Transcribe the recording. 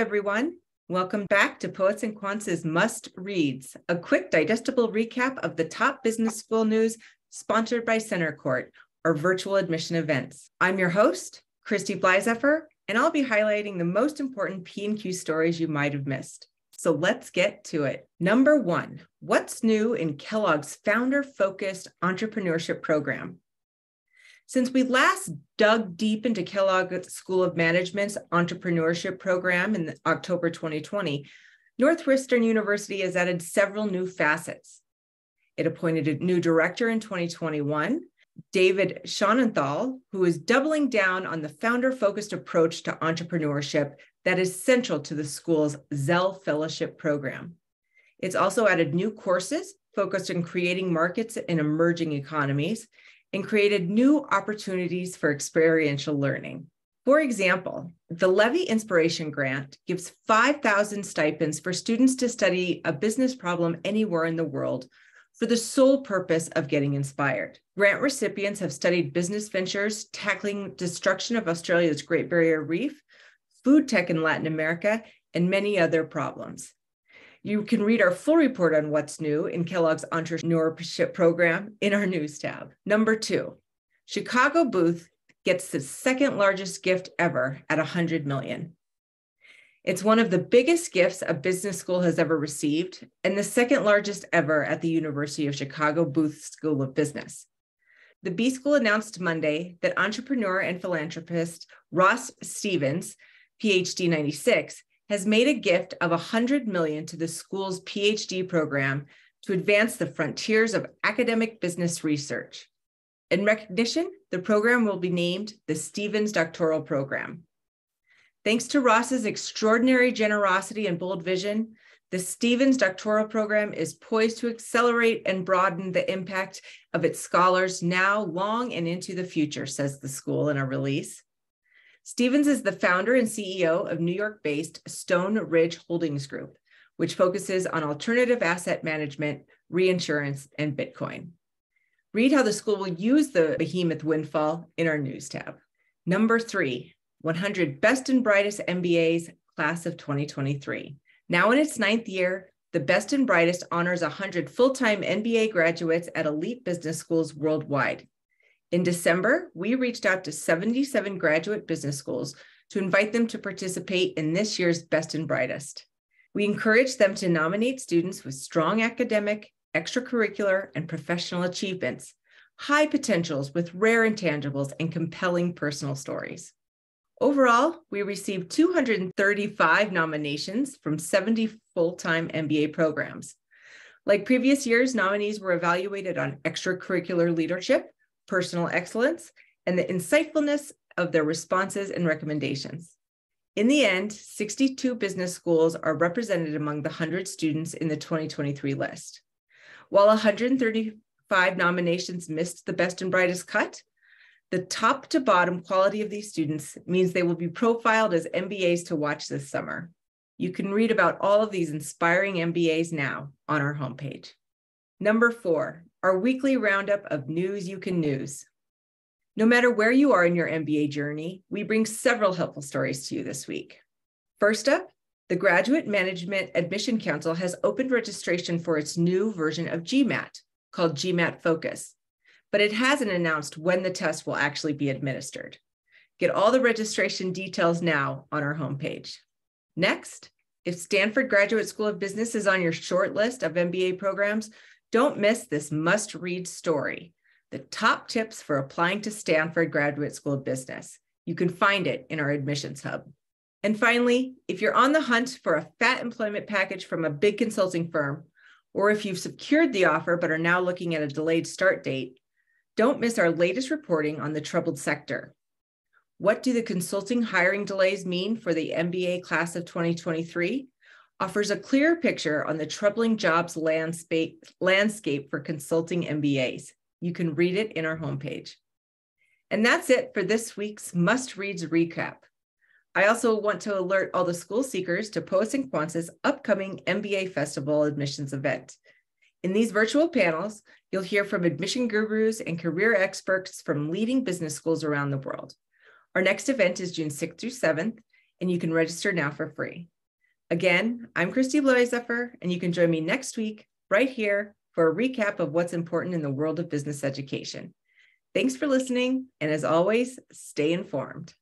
everyone. Welcome back to Poets and Quants' Must Reads, a quick digestible recap of the top business school news sponsored by Center Court, our virtual admission events. I'm your host, Christy Bleizeffer, and I'll be highlighting the most important P&Q stories you might have missed. So let's get to it. Number 1, what's new in Kellogg's founder-focused entrepreneurship program? Since we last dug deep into Kellogg School of Management's entrepreneurship program in October 2020, Northwestern University has added several new facets. It appointed a new director in 2021, David Schonenthal, who is doubling down on the founder-focused approach to entrepreneurship that is central to the school's Zell Fellowship program. It's also added new courses focused on creating markets in emerging economies and created new opportunities for experiential learning. For example, the Levy Inspiration Grant gives 5,000 stipends for students to study a business problem anywhere in the world for the sole purpose of getting inspired. Grant recipients have studied business ventures tackling destruction of Australia's Great Barrier Reef, food tech in Latin America, and many other problems. You can read our full report on what's new in Kellogg's Entrepreneurship program in our news tab. Number 2, Chicago Booth gets the second largest gift ever at $100 million. It's one of the biggest gifts a business school has ever received and the second largest ever at the University of Chicago Booth School of Business. The B School announced Monday that entrepreneur and philanthropist Ross Stevens, PhD 96, has made a gift of $100 million to the school's PhD program to advance the frontiers of academic business research. In recognition, the program will be named the Stevens Doctoral Program. Thanks to Ross's extraordinary generosity and bold vision, the Stevens Doctoral Program is poised to accelerate and broaden the impact of its scholars now, long, and into the future, says the school in a release. Stevens is the founder and CEO of New York-based Stone Ridge Holdings Group, which focuses on alternative asset management, reinsurance, and Bitcoin. Read how the school will use the behemoth windfall in our news tab. Number 3, 100 Best and Brightest MBAs, Class of 2023. Now in its 9th year, the Best and Brightest honors 100 full-time MBA graduates at elite business schools worldwide. In December, we reached out to 77 graduate business schools to invite them to participate in this year's Best and Brightest. We encouraged them to nominate students with strong academic, extracurricular, and professional achievements, high potentials with rare intangibles, and compelling personal stories. Overall, we received 235 nominations from 70 full-time MBA programs. Like previous years, nominees were evaluated on extracurricular leadership, personal excellence, and the insightfulness of their responses and recommendations. In the end, 62 business schools are represented among the 100 students in the 2023 list. While 135 nominations missed the Best and Brightest cut, the top to bottom quality of these students means they will be profiled as MBAs to watch this summer. You can read about all of these inspiring MBAs now on our homepage. Number 4, our weekly roundup of news you can news. No matter where you are in your MBA journey, we bring several helpful stories to you this week. First up, the Graduate Management Admission Council has opened registration for its new version of GMAT, called GMAT Focus, but it hasn't announced when the test will actually be administered. Get all the registration details now on our homepage. Next, if Stanford Graduate School of Business is on your short list of MBA programs, don't miss this must-read story, the top tips for applying to Stanford Graduate School of Business. You can find it in our admissions hub. And finally, if you're on the hunt for a fat employment package from a big consulting firm, or if you've secured the offer but are now looking at a delayed start date, don't miss our latest reporting on the troubled sector. What do the consulting hiring delays mean for the MBA class of 2023? Offers a clear picture on the troubling jobs landscape for consulting MBAs. You can read it in our homepage. And that's it for this week's must-reads recap. I also want to alert all the school seekers to Poets and Quants' upcoming MBA Festival admissions event. In these virtual panels, you'll hear from admission gurus and career experts from leading business schools around the world. Our next event is June 6th through 7th, and you can register now for free. Again, I'm Christy Bloiseffer, and you can join me next week right here for a recap of what's important in the world of business education. Thanks for listening, and as always, stay informed.